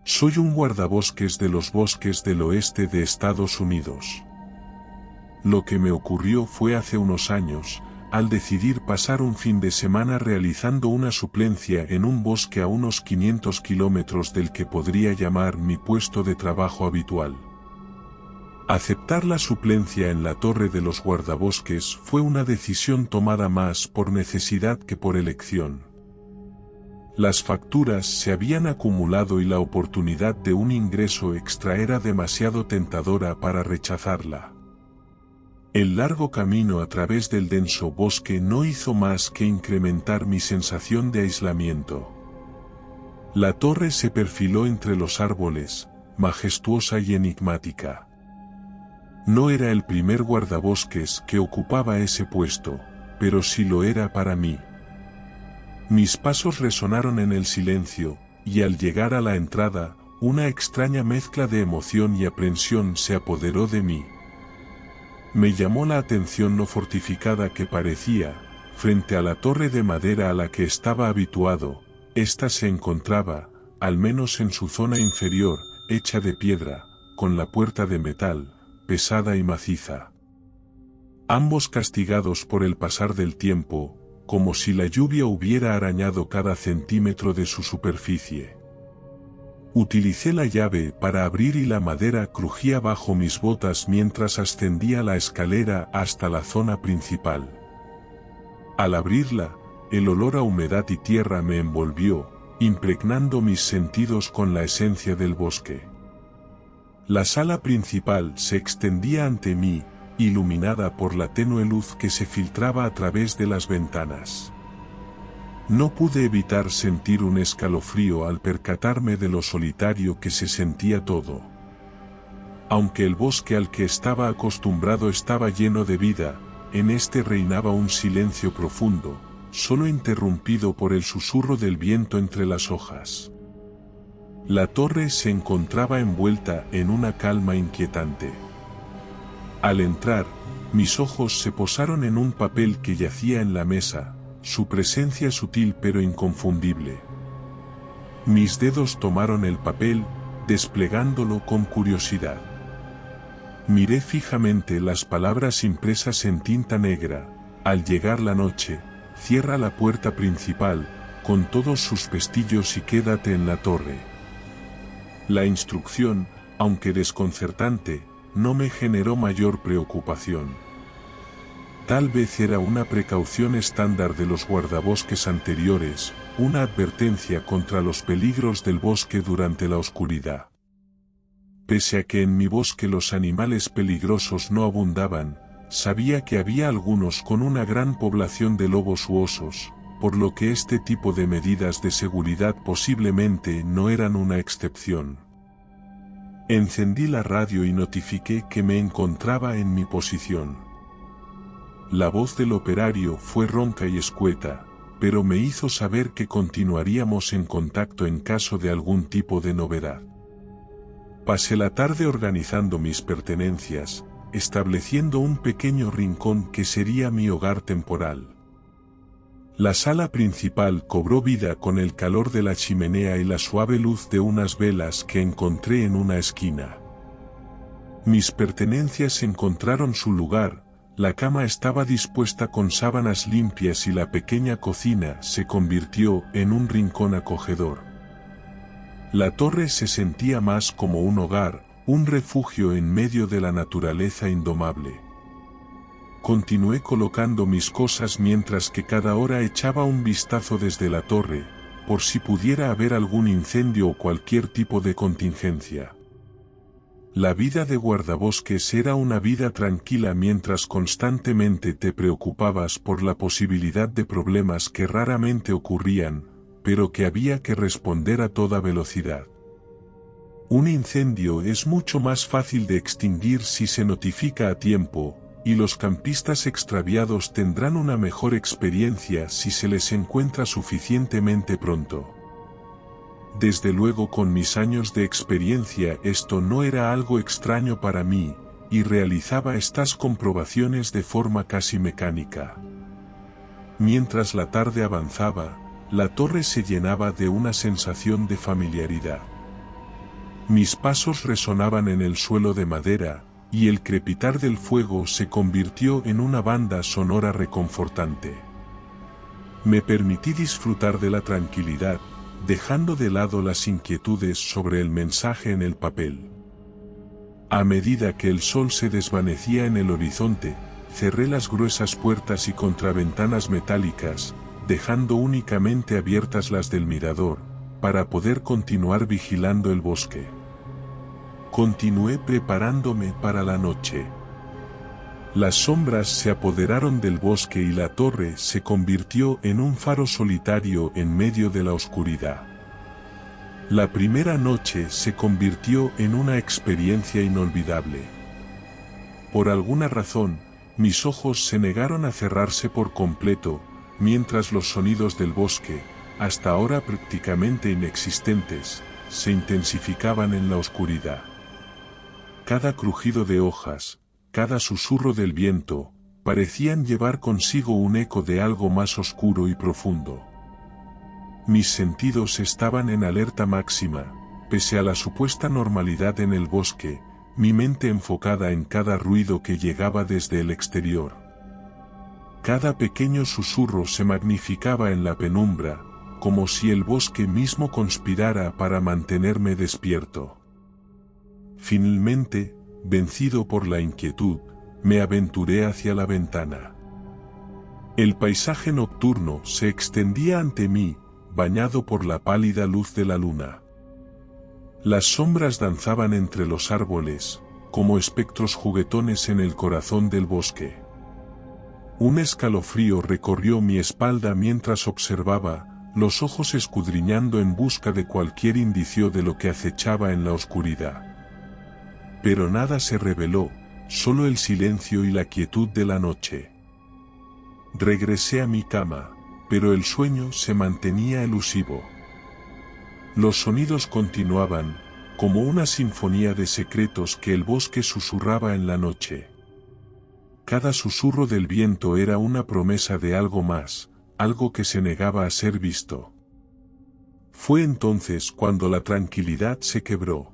Soy un guardabosques de los bosques del oeste de Estados Unidos. Lo que me ocurrió fue hace unos años, al decidir pasar un fin de semana realizando una suplencia en un bosque a unos 500 kilómetros del que podría llamar mi puesto de trabajo habitual. Aceptar la suplencia en la torre de los guardabosques fue una decisión tomada más por necesidad que por elección. Las facturas se habían acumulado y la oportunidad de un ingreso extra era demasiado tentadora para rechazarla. El largo camino a través del denso bosque no hizo más que incrementar mi sensación de aislamiento. La torre se perfiló entre los árboles, majestuosa y enigmática. No era el primer guardabosques que ocupaba ese puesto, pero sí lo era para mí. Mis pasos resonaron en el silencio, y al llegar a la entrada, una extraña mezcla de emoción y aprensión se apoderó de mí. Me llamó la atención lo fortificada que parecía, frente a la torre de madera a la que estaba habituado. Esta se encontraba, al menos en su zona inferior, hecha de piedra, con la puerta de metal, pesada y maciza. Ambos castigados por el pasar del tiempo, como si la lluvia hubiera arañado cada centímetro de su superficie. Utilicé la llave para abrir y la madera crujía bajo mis botas mientras ascendía la escalera hasta la zona principal. Al abrirla, el olor a humedad y tierra me envolvió, impregnando mis sentidos con la esencia del bosque. La sala principal se extendía ante mí, iluminada por la tenue luz que se filtraba a través de las ventanas. No pude evitar sentir un escalofrío al percatarme de lo solitario que se sentía todo. Aunque el bosque al que estaba acostumbrado estaba lleno de vida, en este reinaba un silencio profundo, solo interrumpido por el susurro del viento entre las hojas. La torre se encontraba envuelta en una calma inquietante. Al entrar, mis ojos se posaron en un papel que yacía en la mesa, su presencia sutil pero inconfundible. Mis dedos tomaron el papel, desplegándolo con curiosidad. Miré fijamente las palabras impresas en tinta negra: al llegar la noche, cierra la puerta principal, con todos sus pestillos y quédate en la torre. La instrucción, aunque desconcertante, no me generó mayor preocupación. Tal vez era una precaución estándar de los guardabosques anteriores, una advertencia contra los peligros del bosque durante la oscuridad. Pese a que en mi bosque los animales peligrosos no abundaban, sabía que había algunos con una gran población de lobos u osos, por lo que este tipo de medidas de seguridad posiblemente no eran una excepción. Encendí la radio y notifiqué que me encontraba en mi posición. La voz del operario fue ronca y escueta, pero me hizo saber que continuaríamos en contacto en caso de algún tipo de novedad. Pasé la tarde organizando mis pertenencias, estableciendo un pequeño rincón que sería mi hogar temporal. La sala principal cobró vida con el calor de la chimenea y la suave luz de unas velas que encontré en una esquina. Mis pertenencias encontraron su lugar. La cama estaba dispuesta con sábanas limpias y la pequeña cocina se convirtió en un rincón acogedor. La torre se sentía más como un hogar, un refugio en medio de la naturaleza indomable. Continué colocando mis cosas mientras que cada hora echaba un vistazo desde la torre, por si pudiera haber algún incendio o cualquier tipo de contingencia. La vida de guardabosques era una vida tranquila mientras constantemente te preocupabas por la posibilidad de problemas que raramente ocurrían, pero que había que responder a toda velocidad. Un incendio es mucho más fácil de extinguir si se notifica a tiempo, y los campistas extraviados tendrán una mejor experiencia si se les encuentra suficientemente pronto. Desde luego, con mis años de experiencia esto no era algo extraño para mí, y realizaba estas comprobaciones de forma casi mecánica. Mientras la tarde avanzaba, la torre se llenaba de una sensación de familiaridad. Mis pasos resonaban en el suelo de madera, y el crepitar del fuego se convirtió en una banda sonora reconfortante. Me permití disfrutar de la tranquilidad, dejando de lado las inquietudes sobre el mensaje en el papel. A medida que el sol se desvanecía en el horizonte, cerré las gruesas puertas y contraventanas metálicas, dejando únicamente abiertas las del mirador, para poder continuar vigilando el bosque. Continué preparándome para la noche. Las sombras se apoderaron del bosque y la torre se convirtió en un faro solitario en medio de la oscuridad. La primera noche se convirtió en una experiencia inolvidable. Por alguna razón, mis ojos se negaron a cerrarse por completo, mientras los sonidos del bosque, hasta ahora prácticamente inexistentes, se intensificaban en la oscuridad. Cada crujido de hojas, cada susurro del viento, parecían llevar consigo un eco de algo más oscuro y profundo. Mis sentidos estaban en alerta máxima, pese a la supuesta normalidad en el bosque, mi mente enfocada en cada ruido que llegaba desde el exterior. Cada pequeño susurro se magnificaba en la penumbra, como si el bosque mismo conspirara para mantenerme despierto. Finalmente, vencido por la inquietud, me aventuré hacia la ventana. El paisaje nocturno se extendía ante mí, bañado por la pálida luz de la luna. Las sombras danzaban entre los árboles, como espectros juguetones en el corazón del bosque. Un escalofrío recorrió mi espalda mientras observaba, los ojos escudriñando en busca de cualquier indicio de lo que acechaba en la oscuridad. Pero nada se reveló, solo el silencio y la quietud de la noche. Regresé a mi cama, pero el sueño se mantenía elusivo. Los sonidos continuaban, como una sinfonía de secretos que el bosque susurraba en la noche. Cada susurro del viento era una promesa de algo más, algo que se negaba a ser visto. Fue entonces cuando la tranquilidad se quebró.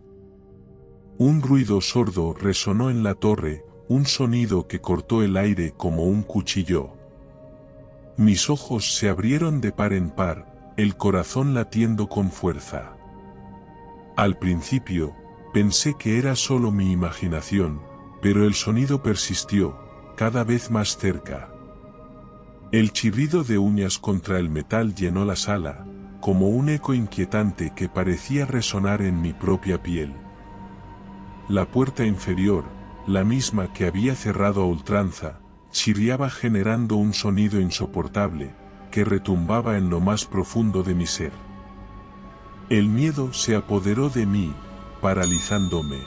Un ruido sordo resonó en la torre, un sonido que cortó el aire como un cuchillo. Mis ojos se abrieron de par en par, el corazón latiendo con fuerza. Al principio, pensé que era solo mi imaginación, pero el sonido persistió, cada vez más cerca. El chirrido de uñas contra el metal llenó la sala, como un eco inquietante que parecía resonar en mi propia piel. La puerta inferior, la misma que había cerrado a ultranza, chirriaba generando un sonido insoportable, que retumbaba en lo más profundo de mi ser. El miedo se apoderó de mí, paralizándome.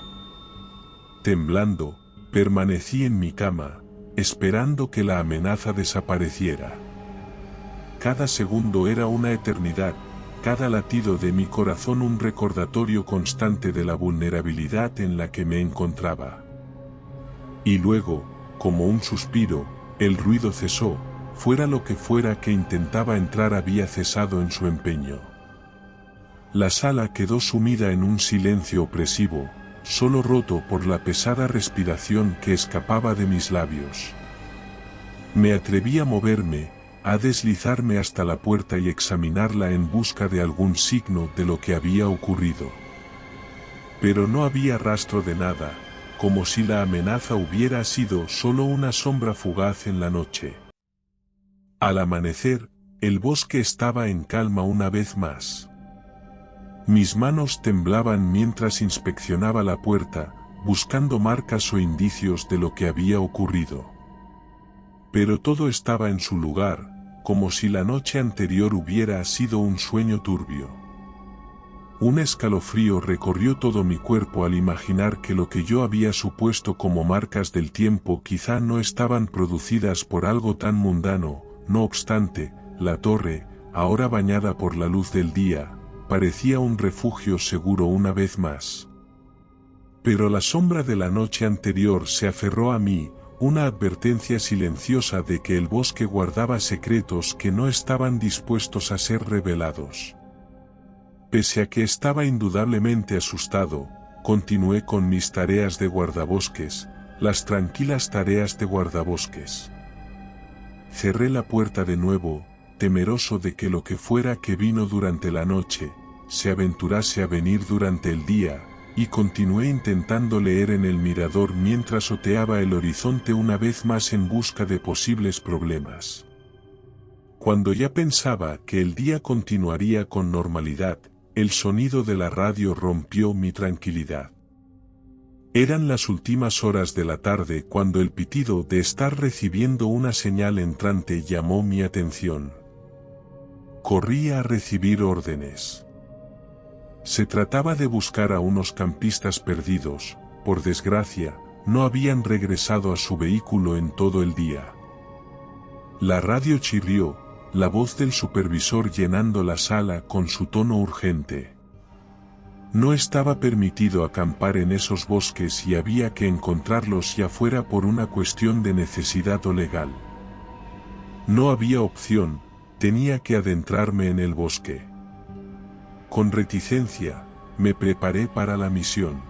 Temblando, permanecí en mi cama, esperando que la amenaza desapareciera. Cada segundo era una eternidad, cada latido de mi corazón un recordatorio constante de la vulnerabilidad en la que me encontraba. Y luego, como un suspiro, el ruido cesó, fuera lo que fuera que intentaba entrar había cesado en su empeño. La sala quedó sumida en un silencio opresivo, solo roto por la pesada respiración que escapaba de mis labios. Me atreví a moverme, a deslizarme hasta la puerta y examinarla en busca de algún signo de lo que había ocurrido. Pero no había rastro de nada, como si la amenaza hubiera sido solo una sombra fugaz en la noche. Al amanecer, el bosque estaba en calma una vez más. Mis manos temblaban mientras inspeccionaba la puerta, buscando marcas o indicios de lo que había ocurrido. Pero todo estaba en su lugar, como si la noche anterior hubiera sido un sueño turbio. Un escalofrío recorrió todo mi cuerpo al imaginar que lo que yo había supuesto como marcas del tiempo quizá no estaban producidas por algo tan mundano. No obstante, la torre, ahora bañada por la luz del día, parecía un refugio seguro una vez más. Pero la sombra de la noche anterior se aferró a mí, una advertencia silenciosa de que el bosque guardaba secretos que no estaban dispuestos a ser revelados. Pese a que estaba indudablemente asustado, continué con mis tareas de guardabosques, las tranquilas tareas de guardabosques. Cerré la puerta de nuevo, temeroso de que lo que fuera que vino durante la noche, se aventurase a venir durante el día, y continué intentando leer en el mirador mientras oteaba el horizonte una vez más en busca de posibles problemas. Cuando ya pensaba que el día continuaría con normalidad, el sonido de la radio rompió mi tranquilidad. Eran las últimas horas de la tarde cuando el pitido de estar recibiendo una señal entrante llamó mi atención. Corrí a recibir órdenes. Se trataba de buscar a unos campistas perdidos, por desgracia, no habían regresado a su vehículo en todo el día. La radio chirrió, la voz del supervisor llenando la sala con su tono urgente. No estaba permitido acampar en esos bosques y había que encontrarlos ya fuera por una cuestión de necesidad o legal. No había opción, tenía que adentrarme en el bosque. Con reticencia, me preparé para la misión.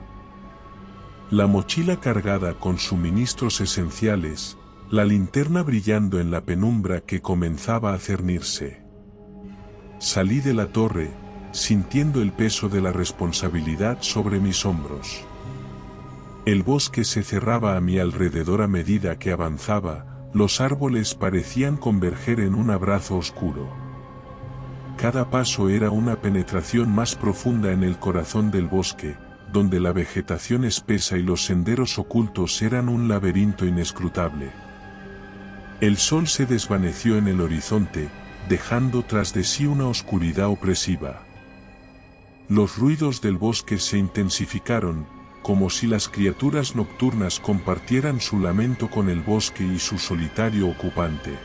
La mochila cargada con suministros esenciales, la linterna brillando en la penumbra que comenzaba a cernirse. Salí de la torre, sintiendo el peso de la responsabilidad sobre mis hombros. El bosque se cerraba a mi alrededor a medida que avanzaba, los árboles parecían converger en un abrazo oscuro. Cada paso era una penetración más profunda en el corazón del bosque, donde la vegetación espesa y los senderos ocultos eran un laberinto inescrutable. El sol se desvaneció en el horizonte, dejando tras de sí una oscuridad opresiva. Los ruidos del bosque se intensificaron, como si las criaturas nocturnas compartieran su lamento con el bosque y su solitario ocupante.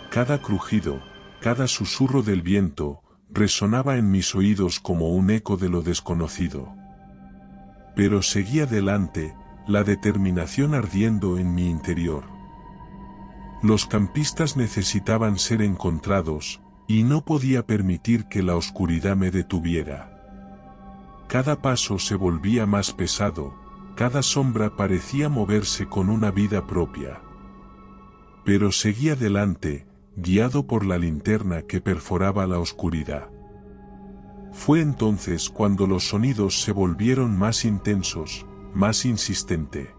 Cada crujido, cada susurro del viento, resonaba en mis oídos como un eco de lo desconocido. Pero seguí adelante, la determinación ardiendo en mi interior. Los campistas necesitaban ser encontrados, y no podía permitir que la oscuridad me detuviera. Cada paso se volvía más pesado, cada sombra parecía moverse con una vida propia. Pero seguí adelante, guiado por la linterna que perforaba la oscuridad. Fue entonces cuando los sonidos se volvieron más intensos, más insistentes.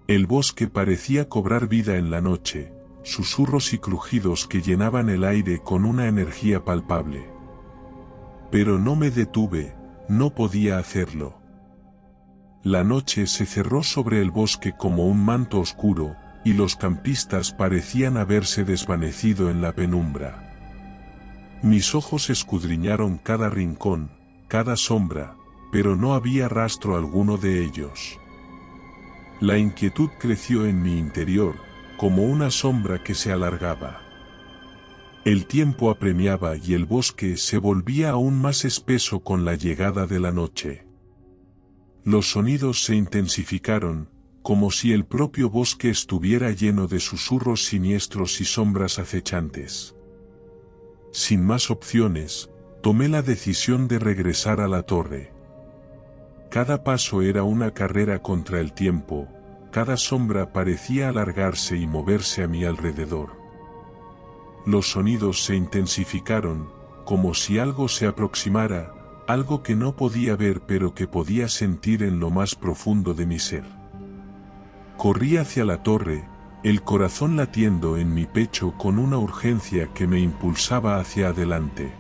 El bosque parecía cobrar vida en la noche, susurros y crujidos que llenaban el aire con una energía palpable. Pero no me detuve, no podía hacerlo. La noche se cerró sobre el bosque como un manto oscuro, y los campistas parecían haberse desvanecido en la penumbra. Mis ojos escudriñaron cada rincón, cada sombra, pero no había rastro alguno de ellos. La inquietud creció en mi interior, como una sombra que se alargaba. El tiempo apremiaba y el bosque se volvía aún más espeso con la llegada de la noche. Los sonidos se intensificaron, como si el propio bosque estuviera lleno de susurros siniestros y sombras acechantes. Sin más opciones, tomé la decisión de regresar a la torre. Cada paso era una carrera contra el tiempo, cada sombra parecía alargarse y moverse a mi alrededor. Los sonidos se intensificaron, como si algo se aproximara, algo que no podía ver pero que podía sentir en lo más profundo de mi ser. Corrí hacia la torre, el corazón latiendo en mi pecho con una urgencia que me impulsaba hacia adelante.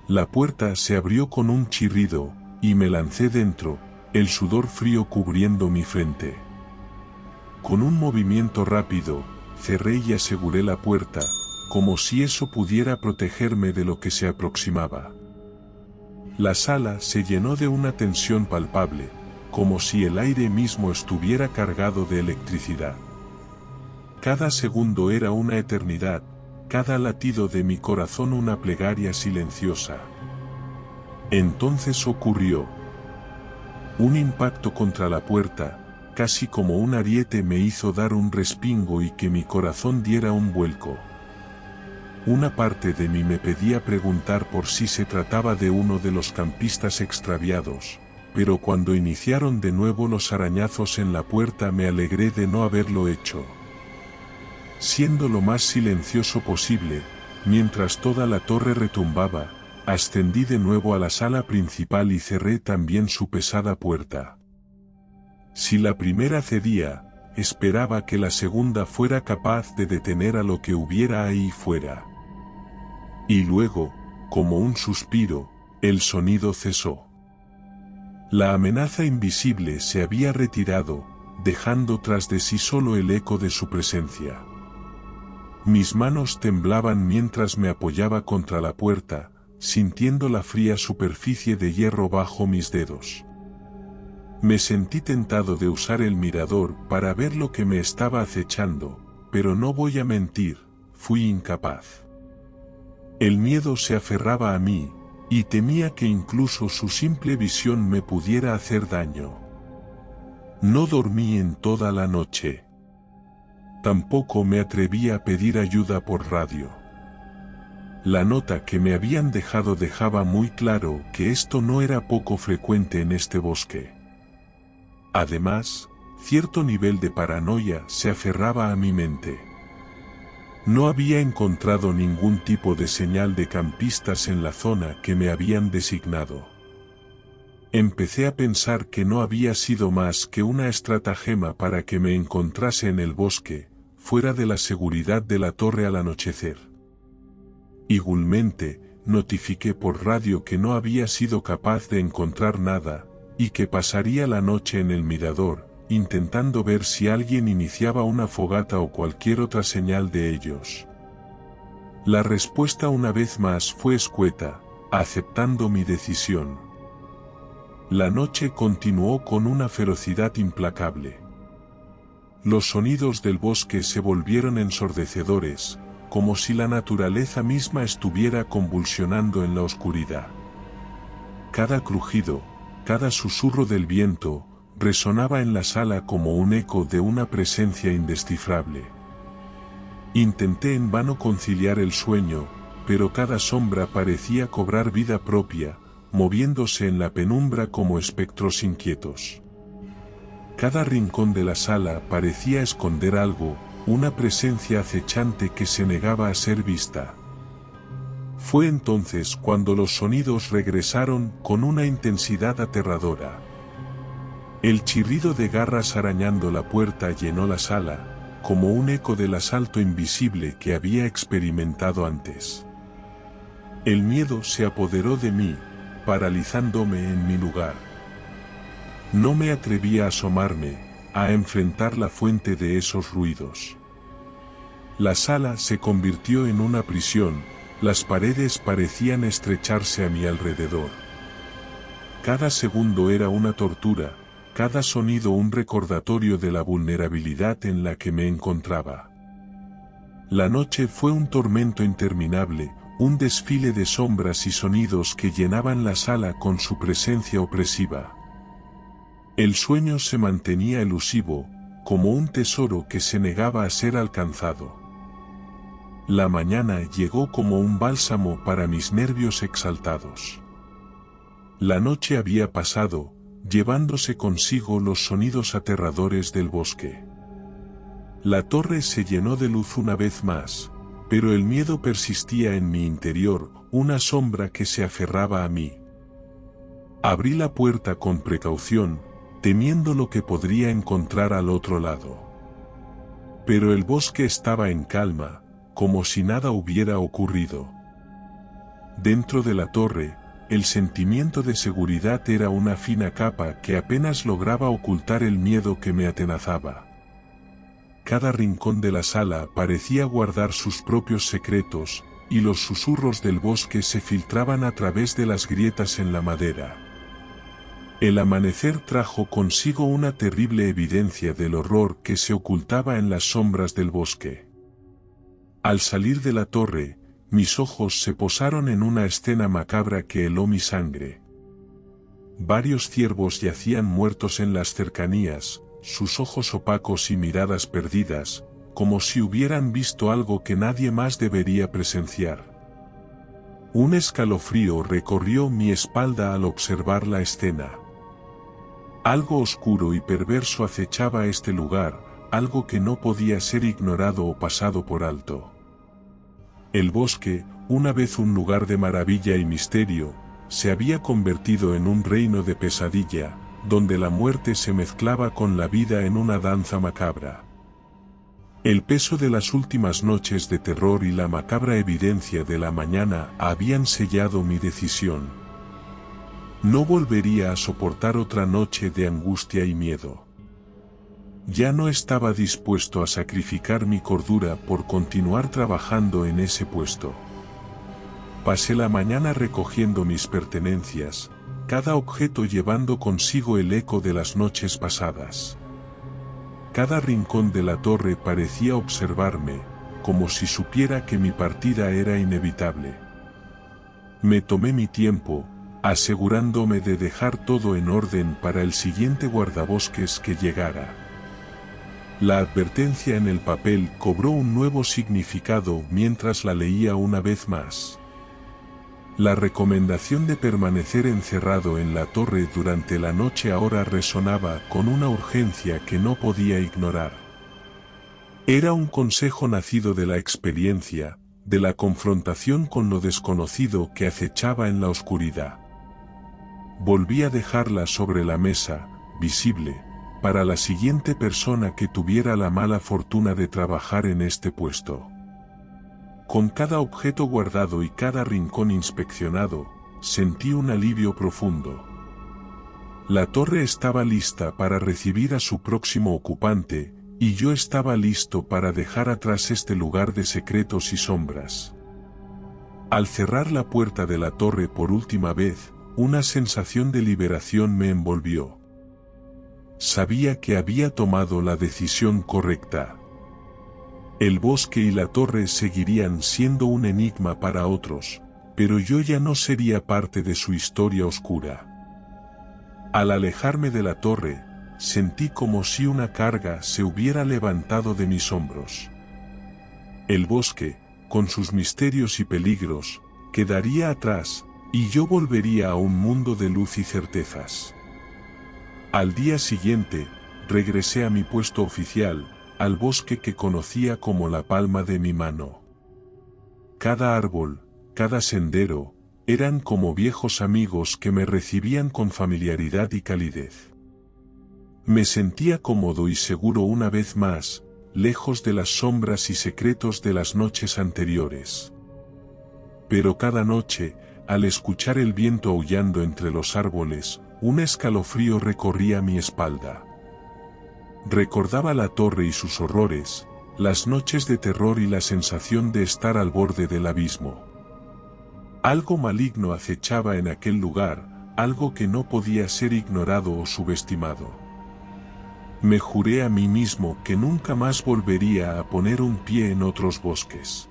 La puerta se abrió con un chirrido, y me lancé dentro, el sudor frío cubriendo mi frente. Con un movimiento rápido, cerré y aseguré la puerta, como si eso pudiera protegerme de lo que se aproximaba. La sala se llenó de una tensión palpable, como si el aire mismo estuviera cargado de electricidad. Cada segundo era una eternidad, cada latido de mi corazón una plegaria silenciosa. Entonces ocurrió. Un impacto contra la puerta, casi como un ariete me hizo dar un respingo y que mi corazón diera un vuelco. una parte de mí me pedía preguntar por si se trataba de uno de los campistas extraviados, pero cuando iniciaron de nuevo los arañazos en la puerta me alegré de no haberlo hecho. Siendo lo más silencioso posible, mientras toda la torre retumbaba, ascendí de nuevo a la sala principal y cerré también su pesada puerta. Si la primera cedía, esperaba que la segunda fuera capaz de detener a lo que hubiera ahí fuera. Y luego, como un suspiro, el sonido cesó. La amenaza invisible se había retirado, dejando tras de sí solo el eco de su presencia. Mis manos temblaban mientras me apoyaba contra la puerta, sintiendo la fría superficie de hierro bajo mis dedos. Me sentí tentado de usar el mirador para ver lo que me estaba acechando, pero no voy a mentir, fui incapaz. El miedo se aferraba a mí, y temía que incluso su simple visión me pudiera hacer daño. No dormí en toda la noche. Tampoco me atreví a pedir ayuda por radio. La nota que me habían dejado dejaba muy claro que esto no era poco frecuente en este bosque. Además, cierto nivel de paranoia se aferraba a mi mente. No había encontrado ningún tipo de señal de campistas en la zona que me habían designado. Empecé a pensar que no había sido más que una estratagema para que me encontrase en el bosque, fuera de la seguridad de la torre al anochecer. Igualmente, notifiqué por radio que no había sido capaz de encontrar nada, y que pasaría la noche en el mirador, intentando ver si alguien iniciaba una fogata o cualquier otra señal de ellos. La respuesta una vez más fue escueta, aceptando mi decisión. La noche continuó con una ferocidad implacable. Los sonidos del bosque se volvieron ensordecedores, como si la naturaleza misma estuviera convulsionando en la oscuridad. Cada crujido, cada susurro del viento, resonaba en la sala como un eco de una presencia indescifrable. Intenté en vano conciliar el sueño, pero cada sombra parecía cobrar vida propia, moviéndose en la penumbra como espectros inquietos. Cada rincón de la sala parecía esconder algo, una presencia acechante que se negaba a ser vista. Fue entonces cuando los sonidos regresaron con una intensidad aterradora. El chirrido de garras arañando la puerta llenó la sala, como un eco del asalto invisible que había experimentado antes. El miedo se apoderó de mí, paralizándome en mi lugar. No me atreví a asomarme, a enfrentar la fuente de esos ruidos. La sala se convirtió en una prisión, las paredes parecían estrecharse a mi alrededor. Cada segundo era una tortura, cada sonido un recordatorio de la vulnerabilidad en la que me encontraba. La noche fue un tormento interminable, un desfile de sombras y sonidos que llenaban la sala con su presencia opresiva. El sueño se mantenía elusivo, como un tesoro que se negaba a ser alcanzado. La mañana llegó como un bálsamo para mis nervios exaltados. La noche había pasado, llevándose consigo los sonidos aterradores del bosque. La torre se llenó de luz una vez más, pero el miedo persistía en mi interior, una sombra que se aferraba a mí. Abrí la puerta con precaución, temiendo lo que podría encontrar al otro lado. Pero el bosque estaba en calma, como si nada hubiera ocurrido. Dentro de la torre, el sentimiento de seguridad era una fina capa que apenas lograba ocultar el miedo que me atenazaba. Cada rincón de la sala parecía guardar sus propios secretos, y los susurros del bosque se filtraban a través de las grietas en la madera. El amanecer trajo consigo una terrible evidencia del horror que se ocultaba en las sombras del bosque. Al salir de la torre, mis ojos se posaron en una escena macabra que heló mi sangre. Varios ciervos yacían muertos en las cercanías, sus ojos opacos y miradas perdidas, como si hubieran visto algo que nadie más debería presenciar. Un escalofrío recorrió mi espalda al observar la escena. Algo oscuro y perverso acechaba este lugar, algo que no podía ser ignorado o pasado por alto. El bosque, una vez un lugar de maravilla y misterio, se había convertido en un reino de pesadilla, donde la muerte se mezclaba con la vida en una danza macabra. El peso de las últimas noches de terror y la macabra evidencia de la mañana habían sellado mi decisión. No volvería a soportar otra noche de angustia y miedo. Ya no estaba dispuesto a sacrificar mi cordura por continuar trabajando en ese puesto. Pasé la mañana recogiendo mis pertenencias, cada objeto llevando consigo el eco de las noches pasadas. Cada rincón de la torre parecía observarme, como si supiera que mi partida era inevitable. Me tomé mi tiempo, asegurándome de dejar todo en orden para el siguiente guardabosques que llegara. La advertencia en el papel cobró un nuevo significado mientras la leía una vez más. La recomendación de permanecer encerrado en la torre durante la noche ahora resonaba con una urgencia que no podía ignorar. Era un consejo nacido de la experiencia, de la confrontación con lo desconocido que acechaba en la oscuridad. Volví a dejarla sobre la mesa, visible, para la siguiente persona que tuviera la mala fortuna de trabajar en este puesto. Con cada objeto guardado y cada rincón inspeccionado, sentí un alivio profundo. La torre estaba lista para recibir a su próximo ocupante, y yo estaba listo para dejar atrás este lugar de secretos y sombras. Al cerrar la puerta de la torre por última vez, una sensación de liberación me envolvió. Sabía que había tomado la decisión correcta. El bosque y la torre seguirían siendo un enigma para otros, pero yo ya no sería parte de su historia oscura. Al alejarme de la torre, sentí como si una carga se hubiera levantado de mis hombros. El bosque, con sus misterios y peligros, quedaría atrás, y yo volvería a un mundo de luz y certezas. Al día siguiente, regresé a mi puesto oficial, al bosque que conocía como la palma de mi mano. Cada árbol, cada sendero, eran como viejos amigos que me recibían con familiaridad y calidez. Me sentía cómodo y seguro una vez más, lejos de las sombras y secretos de las noches anteriores. Pero cada noche, al escuchar el viento aullando entre los árboles, un escalofrío recorría mi espalda. Recordaba la torre y sus horrores, las noches de terror y la sensación de estar al borde del abismo. Algo maligno acechaba en aquel lugar, algo que no podía ser ignorado o subestimado. Me juré a mí mismo que nunca más volvería a poner un pie en otros bosques.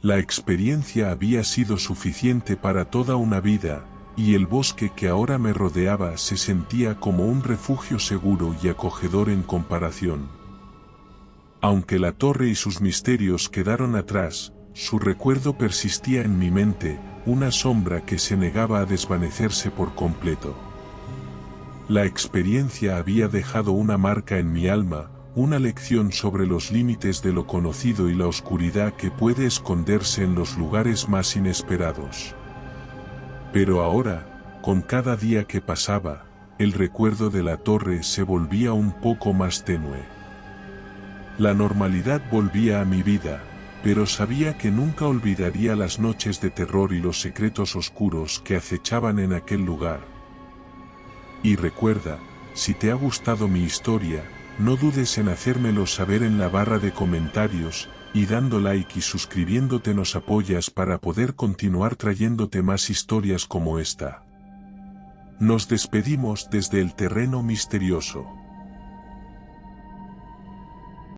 La experiencia había sido suficiente para toda una vida, y el bosque que ahora me rodeaba se sentía como un refugio seguro y acogedor en comparación. Aunque la torre y sus misterios quedaron atrás, su recuerdo persistía en mi mente, una sombra que se negaba a desvanecerse por completo. La experiencia había dejado una marca en mi alma, una lección sobre los límites de lo conocido y la oscuridad que puede esconderse en los lugares más inesperados. Pero ahora, con cada día que pasaba, el recuerdo de la torre se volvía un poco más tenue. La normalidad volvía a mi vida, pero sabía que nunca olvidaría las noches de terror y los secretos oscuros que acechaban en aquel lugar. Y recuerda, si te ha gustado mi historia, no dudes en hacérmelo saber en la barra de comentarios, y dando like y suscribiéndote nos apoyas para poder continuar trayéndote más historias como esta. Nos despedimos desde el terreno misterioso.